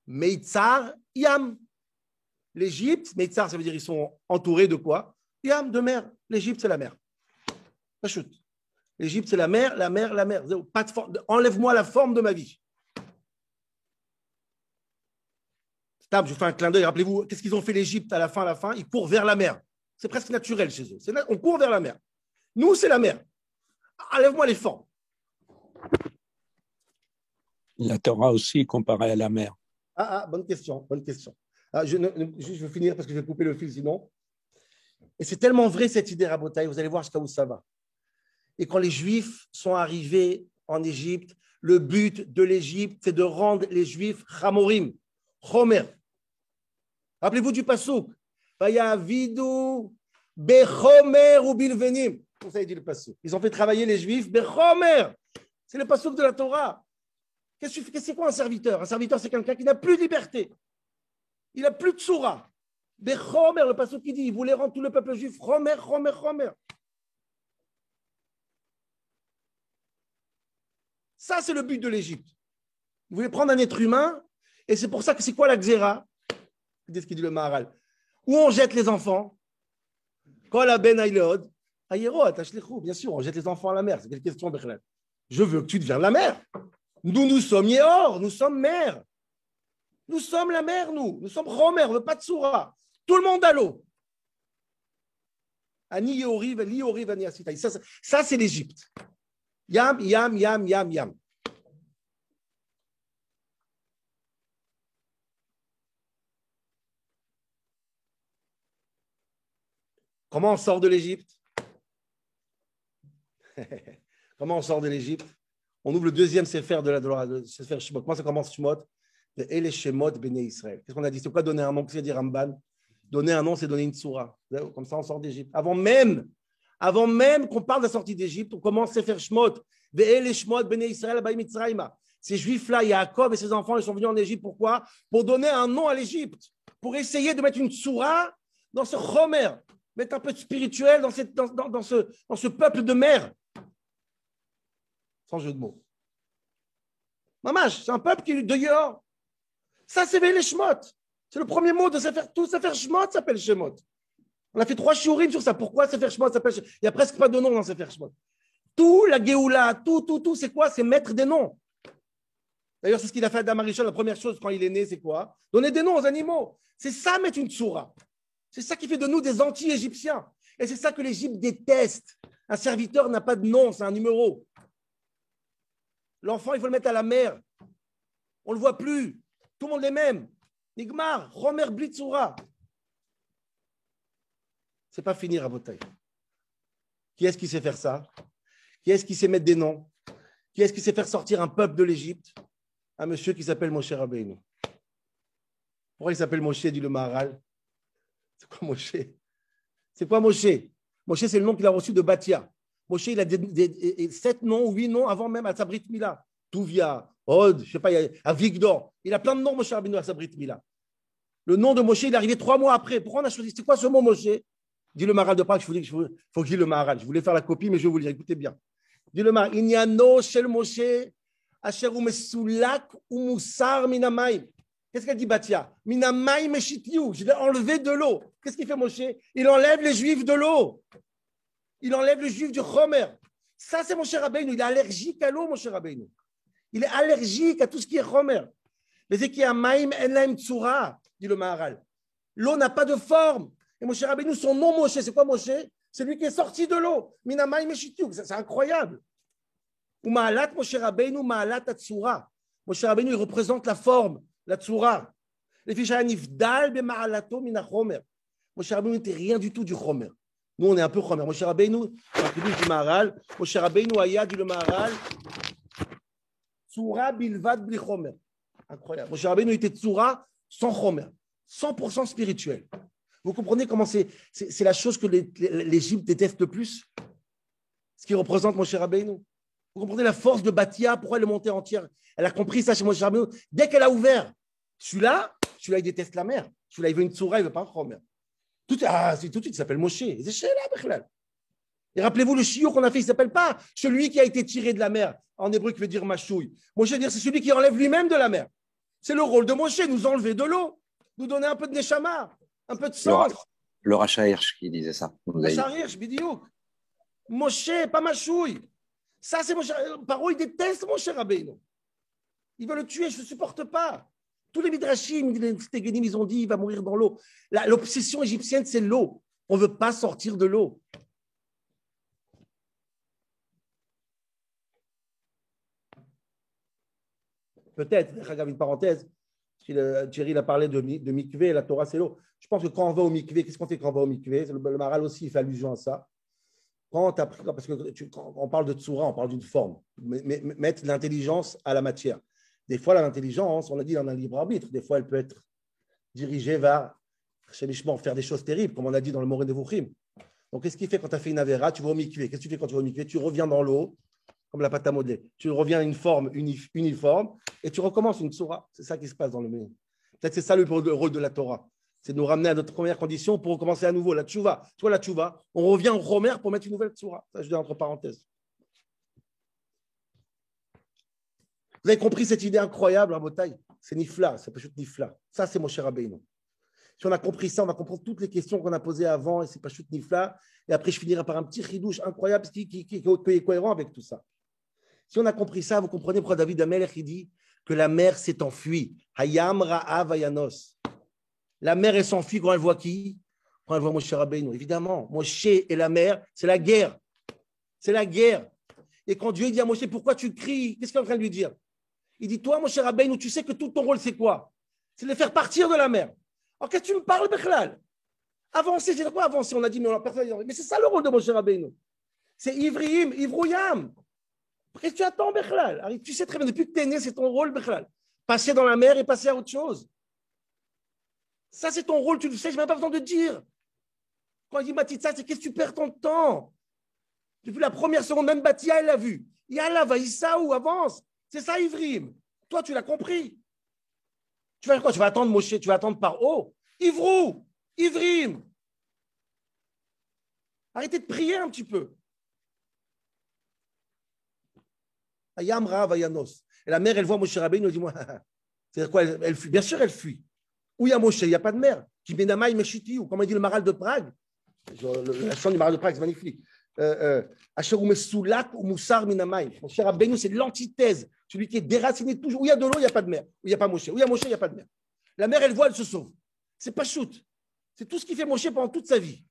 Meitzar, Yam. L'Égypte, Meitzar, ça veut dire ils sont entourés de quoi? Yam, de mer. L'Égypte, c'est la mer. Pas chute. L'Égypte, c'est la mer, la mer, la mer. Pas de forme. Enlève-moi la forme de ma vie. Stable, je fais un clin d'œil. Rappelez-vous, qu'est-ce qu'ils ont fait l'Égypte à la fin? Ils courent vers la mer. C'est presque naturel chez eux. On court vers la mer. Nous, c'est la mer. Enlève-moi les formes. La Torah aussi comparée à la mer. Bonne question, bonne question. Je veux finir parce que je vais couper le fil sinon. Et c'est tellement vrai cette idée, Rabotaï, vous allez voir jusqu'à où ça va. Et quand les Juifs sont arrivés en Égypte, le but de l'Égypte, c'est de rendre les Juifs Chamorim, Chomer. Rappelez-vous du Passouk. Vayavidu bechomer ou bilvenim. Vous savez dit le Passouk. Ils ont fait travailler les Juifs bechomer. C'est le Passouk de la Torah. C'est quoi un serviteur? Un serviteur, c'est quelqu'un qui n'a plus de liberté. Il n'a plus de soura. Bechomer, le Passouk qui dit, il voulait rendre tout le peuple juif Chomer, Chomer, Chomer. Ça, c'est le but de l'Égypte. Vous voulez prendre un être humain, et c'est pour ça que c'est quoi la Xéra? C'est ce qu'il dit le Maharal. Où on jette les enfants? Quand la ben aïleod, aïero, atachlechu, bien sûr, on jette les enfants à la mer. C'est quelle question, Bechlet? Je veux que tu deviennes la mer. Nous sommes Yehor, nous sommes mer. Nous sommes la mer, nous. Nous sommes Chomer, on ne veut pas de Soura. Tout le monde à l'eau. Ani Yehori, Liori, Vani Asitaï. Ça, c'est l'Égypte. Yam, yam, yam, yam, yam. Comment on sort de l'Égypte? Comment on sort de l'Égypte? On ouvre le deuxième Sefer de Sefer Shemot. Comment ça commence Shemot? Et les Shemot Béné Israël. Qu'est-ce qu'on a dit? C'est quoi donner un nom? Qu'est-ce que dire Ramban? Donner un nom, c'est donner une soura. Comme ça, on sort d'Égypte. Avant même qu'on parle de la sortie d'Égypte, on commence Sefer Shemot. Et les Shemot Béné Israël, Baï Mitzraïma. Ces Juifs-là, Yaakov et ses enfants, ils sont venus en Égypte. Pourquoi? Pour donner un nom à l'Égypte. Pour essayer de mettre une soura dans ce Chomer. Mettre un peu de spirituel dans ce peuple de mer. Sans jeu de mots. Mamash, c'est un peuple qui est de Yehor. Ça, c'est les Shemot. C'est le premier mot de Sefer. Tout Sefer Shemot s'appelle Shemot. On a fait 3 shiurim sur ça. Pourquoi Sefer Shemot s'appelle Shemot? Il n'y a presque pas de nom dans Sefer Shemot. Tout, la Géoula, tout, c'est quoi? C'est mettre des noms. D'ailleurs, c'est ce qu'il a fait à Adam Arishon. La première chose quand il est né, c'est quoi? Donner des noms aux animaux. C'est ça, mettre une tsoura. C'est ça qui fait de nous des anti-égyptiens. Et c'est ça que l'Égypte déteste. Un serviteur n'a pas de nom, c'est un numéro. L'enfant, il faut le mettre à la mer. On ne le voit plus. Tout le monde les même. Nigmar, Romer Blitzoura. C'est pas fini, Rabotaï. Qui est-ce qui sait faire ça? Qui est-ce qui sait mettre des noms? Qui est-ce qui sait faire sortir un peuple de l'Égypte? Un monsieur qui s'appelle Moshe Rabbeinu. Pourquoi il s'appelle Moshe, dit le Maharal? C'est quoi Moshe? C'est quoi Moshe? Moshe, c'est le nom qu'il a reçu de Batia. Moshe, il a 7 noms ou 8 noms avant même à sa Brit Mila. Touvia, Od, je sais pas, Avigdor. Il a plein de noms, Moshe Rabbeinu, à sa Brit Mila. Le nom de Moshe, il est arrivé 3 mois après. Pourquoi on a choisi? C'est quoi ce mot Moshe? Dit le Maharal de Prague, faut que je dise le Maharal. Je voulais faire la copie, mais je vais vous le dire. Écoutez bien. Dit le Maharal, Inyano shel Moshe, asher umesulak umusar minamaim. Qu'est-ce qu'elle dit, Batia? Minamaim eshityu. Je l'ai enlevé de l'eau. Qu'est-ce qu'il fait, Moshe? Il enlève les Juifs de l'eau. Il enlève le Juif du Chomer. Ça, c'est Moshe Rabbeinu. Il est allergique à l'eau, Moshe Rabbeinu. Il est allergique à tout ce qui est Chomer. Mais c'est qu'il y a Maim enlaim tsura, dit le Maharal. L'eau n'a pas de forme. Et Moshe Rabbeinu, son nom Moshe, c'est quoi Moshe? C'est lui qui est sorti de l'eau. Minamaï Meshitiuk, c'est incroyable. Ou Ma'alat Moshe Rabbeinu, Ma'alat Atsura. Moshe Rabbeinu, il représente la forme, la Tsura. Les fiches à Nifdal, be Ma'alato, Mina Chomer. Moshe Rabbeinu n'était rien du tout du Chomer. Nous, on est un peu Chomer. Moshe Rabbeinu, dans le du Maharal, Moshe Rabbeinu Aya, dit le Maharal, Tsura Bilvad Bli Chomer. Incroyable. Moshe Rabbeinu était Tsura sans Chomer, 100% spirituel. Vous comprenez comment c'est la chose que l'Égypte déteste le plus? Ce qui représente Moshe Rabbeinu. Vous comprenez la force de Bathia, pourquoi elle est montée entière? Elle a compris ça chez Moshe Rabbeinu. Dès qu'elle a ouvert, celui-là, il déteste la mer. Celui-là, il veut une Tsura, il ne veut pas un Chomer. Tout de suite, il s'appelle Moshe. C'est Sheila Bechlal. Et rappelez-vous, le chiot qu'on a fait, il ne s'appelle pas celui qui a été tiré de la mer, en hébreu qui veut dire machouille. Moshe veut dire c'est celui qui enlève lui-même de la mer. C'est le rôle de Moshe, nous enlever de l'eau, nous donner un peu de neshama, un peu de sens. Le Racha Hirsch qui disait ça. Racha Hirsch, bidiouk. Moshe, pas machouille. Ça, c'est Moshe. Paro, il déteste Moshe Rabbeinu. Il veut le tuer, je ne le supporte pas. Tous les midrashim, les Stégenim, ils ont dit il va mourir dans l'eau. L'obsession égyptienne, c'est l'eau. On ne veut pas sortir de l'eau. Peut-être, une parenthèse, Thierry a parlé de mikvé, la Torah c'est l'eau. Je pense que quand on va au mikvé, qu'est-ce qu'on fait quand on va au mikvé? Le Maharal aussi il fait allusion à ça. Parce que quand on parle de tsura, on parle d'une forme. Mettre l'intelligence à la matière. Des fois, l'intelligence, on l'a dit, on a un libre arbitre. Des fois, elle peut être dirigée vers faire des choses terribles, comme on a dit dans le Moré Nevuchim. Donc, qu'est-ce qui fait quand tu as fait une avéra? Tu vas au mikvé. Qu'est-ce que tu fais quand tu vas au mikvé? Tu reviens dans l'eau, comme la pâte à modeler. Tu reviens à une forme uniforme et tu recommences une tsura. C'est ça qui se passe dans le milieu. Peut-être c'est ça le rôle de la Torah. C'est de nous ramener à notre première condition pour recommencer à nouveau. La tchouva. Tu vois, la tchouva, on revient au Romer pour mettre une nouvelle tsura. Ça, je dis entre parenthèses. Vous avez compris cette idée incroyable, Rabotai? C'est Nifla, c'est pas juste Nifla. Ça, c'est Moshe Rabbeinu. Si on a compris ça, on va comprendre toutes les questions qu'on a posées avant et c'est pas juste Nifla. Et après, je finirai par un petit chidouche incroyable qui est cohérent avec tout ça. Si on a compris ça, vous comprenez pourquoi David Amelech il dit que la mer s'est enfuie. Hayam Ra'av Ayanos. La mer, elle s'enfuit quand elle voit qui? Quand elle voit Moshe Rabbeinu. Évidemment, Moshe et la mer, c'est la guerre. C'est la guerre. Et quand Dieu dit à Moshe, pourquoi tu cries? Qu'est-ce qu'il est en train de lui dire? Il dit, toi, Moshe Rabbeinu, tu sais que tout ton rôle, c'est quoi? C'est de les faire partir de la mer. Alors, qu'est-ce que tu me parles, Bechlal? Avancer, c'est quoi avancer? On a dit, mais c'est ça le rôle de Moshe Rabbeinu. C'est Ivriim, Ivrouyam. Qu'est-ce que tu attends, Bechlal? Tu sais très bien, depuis que tu es né, c'est ton rôle, Bechlal. Passer dans la mer et passer à autre chose. Ça, c'est ton rôle, tu le sais, je n'ai même pas besoin de dire. Quand il dit Matitza, c'est qu'est-ce que tu perds ton temps? Depuis la première seconde, même Batia, elle l'a vu. Yallah, Vaïsaou, avance. C'est ça, Ivrim. Toi, tu l'as compris. Tu vas faire quoi? Tu vas attendre Moshe, tu vas attendre par haut. Ivrou, Ivrim. Arrêtez de prier un petit peu. Ayam Rav Ayanos. Et la mère, elle voit Moshe Rabbeinu, elle dit, moi, c'est-à-dire quoi? Elle fuit. Bien sûr, elle fuit. Où il y a Moshe, il n'y a pas de mer. Qui Benamaï Meshiti, ou comme dit le Maharal de Prague. La chanson du Maharal de Prague, c'est magnifique. Asher ou Mesoulak ou Moussar Minamaï. Moshe Rabbeinu, c'est l'antithèse. Celui qui est déraciné toujours. Où il y a de l'eau, il n'y a pas de mer. Où il n'y a pas Moshe. Où il y a Moshe, il n'y a pas de mer. La mer, elle voit, elle se sauve. C'est pas shoot. C'est tout ce qui fait Moshe pendant toute sa vie.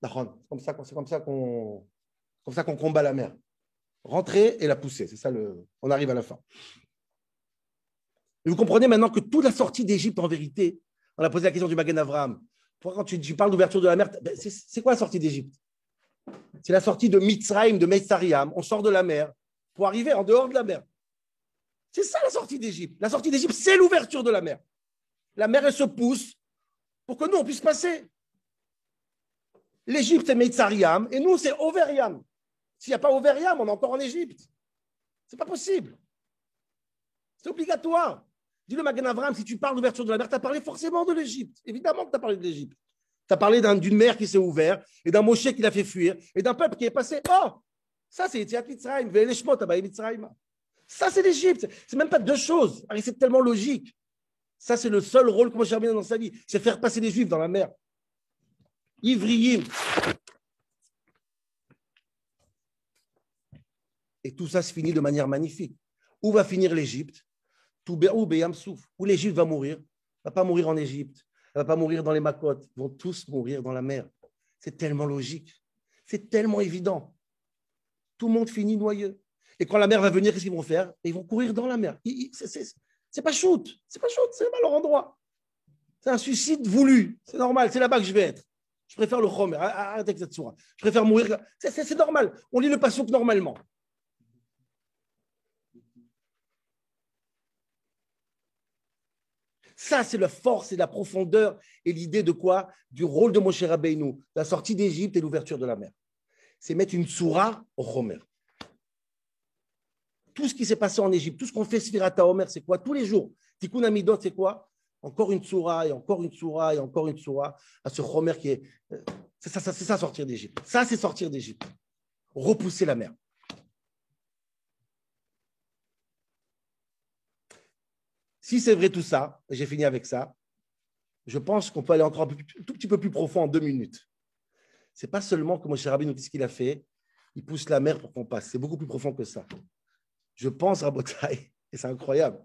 C'est comme ça qu'on combat la mer. Rentrer et la pousser. C'est ça on arrive à la fin. Et vous comprenez maintenant que toute la sortie d'Égypte, en vérité, on a posé la question du Magen Avraham. Quand tu parles d'ouverture de la mer, c'est quoi la sortie d'Égypte? C'est la sortie de Mitzrayim, de Metsariam. On sort de la mer pour arriver en dehors de la mer. C'est ça la sortie d'Égypte. La sortie d'Égypte, c'est l'ouverture de la mer. La mer, elle se pousse pour que nous, on puisse passer. L'Égypte, c'est Metsariam, et nous, c'est Overiam. S'il n'y a pas Overiam, on est encore en Égypte. Ce n'est pas possible. C'est obligatoire. Dis le Magen Avraham, si tu parles d'ouverture de la mer, tu as parlé forcément de l'Égypte. Évidemment que tu as parlé de l'Égypte. Tu as parlé d'une mer qui s'est ouverte, et d'un Moshe qui l'a fait fuir, et d'un peuple qui est passé. Oh, ça, c'est Yetziat Mitzrayim, Ve'eleshmot, Abayim Mitzrayim. Ça, c'est l'Égypte. C'est même pas deux choses. C'est tellement logique. Ça, c'est le seul rôle que Moshe Rabbeinu a dans sa vie. C'est faire passer les Juifs dans la mer. Ivriim. Et tout ça se finit de manière magnifique. Où va finir l'Égypte? Toubéou Beyam Souf, où l'Égypte va mourir. Elle ne va pas mourir en Égypte, elle ne va pas mourir dans les Makot, ils vont tous mourir dans la mer. C'est tellement logique, c'est tellement évident. Tout le monde finit noyeux. Et quand la mer va venir, qu'est-ce qu'ils vont faire? Ils vont courir dans la mer. C'est pas shoot, c'est pas leur endroit. C'est un suicide voulu, c'est normal, c'est là-bas que je vais être. Je préfère le Chomer, arrêtez avec cette sourate. Je préfère mourir, c'est normal. On lit le passouk normalement. Ça, c'est la force et la profondeur et l'idée de quoi? Du rôle de Moshe Rabbeinu, la sortie d'Égypte et l'ouverture de la mer. C'est mettre une soura au Chomer. Tout ce qui s'est passé en Égypte, tout ce qu'on fait Sfirata Omer, c'est quoi? Tous les jours. Tikkun Amidot, c'est quoi? Encore une soura et encore une soura et encore une soura à ce Chomer qui est. C'est ça sortir d'Égypte. Ça, c'est sortir d'Égypte. Repousser la mer. Si c'est vrai tout ça, et j'ai fini avec ça, je pense qu'on peut aller encore un tout petit peu plus profond en 2 minutes. Ce n'est pas seulement que Moshe Rabbeinu nous dit ce qu'il a fait, il pousse la mer pour qu'on passe. C'est beaucoup plus profond que ça. Je pense, Rabotai, et c'est incroyable,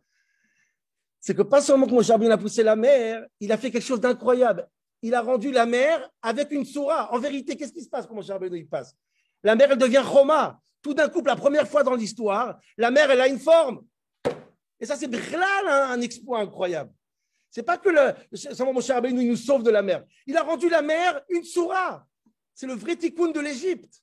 c'est que pas seulement que Moshe Rabbeinu a poussé la mer, il a fait quelque chose d'incroyable. Il a rendu la mer avec une soura. En vérité, qu'est-ce qui se passe quand Moshe Rabbeinu il passe? La mer, elle devient Choma. Tout d'un coup, la première fois dans l'histoire, la mer, elle a une forme. Et ça, c'est un exploit incroyable. C'est pas que Moshe Rabbeinu nous sauve de la mer. Il a rendu la mer une soura. C'est le vrai tikkun de l'Égypte.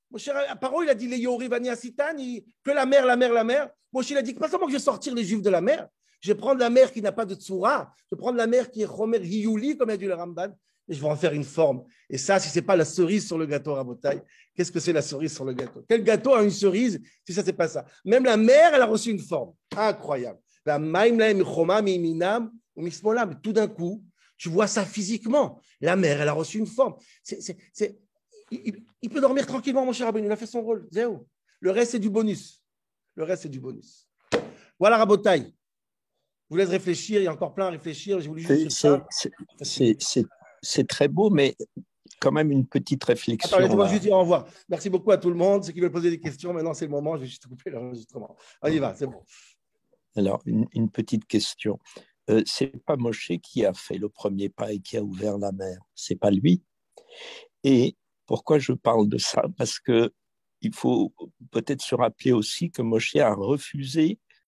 Moshe, Paro, il a dit les Yorivani Asitan, que la mer, la mer, la mer. Moshe, il a dit que pas seulement que je vais sortir les Juifs de la mer, je vais prendre la mer qui n'a pas de tsura, je vais prendre la mer qui est Chomer Hiyuli, comme a dit le Ramban, et je vais en faire une forme. Et ça, si ce n'est pas la cerise sur le gâteau, Rabotai, qu'est-ce que c'est la cerise sur le gâteau? Quel gâteau a une cerise si ça, c'est pas ça? Même la mer, elle a reçu une forme. Incroyable. La maïmlaim choma miminam ou mixmolam. Tout d'un coup, tu vois ça physiquement. La mer, elle a reçu une forme. Il peut dormir tranquillement, mon cher Rabbeinu. Il a fait son rôle. Zéro. Le reste, c'est du bonus. Le reste, c'est du bonus. Voilà, Rabotai. Je vous laisse réfléchir. Il y a encore plein à réfléchir. J'ai voulu juste c'est très beau, mais quand même une petite réflexion. Attends, laissez-moi juste dire au revoir. Merci beaucoup à tout le monde. Ceux qui veulent poser des questions, maintenant, c'est le moment. Je vais juste couper l'enregistrement. On y va, c'est bon. Alors, une petite question. C'est pas Moshe qui a fait le premier pas et qui a ouvert la mer. C'est pas lui. Et pourquoi je parle de ça? Parce que il faut peut-être se rappeler aussi que Moshe a refusé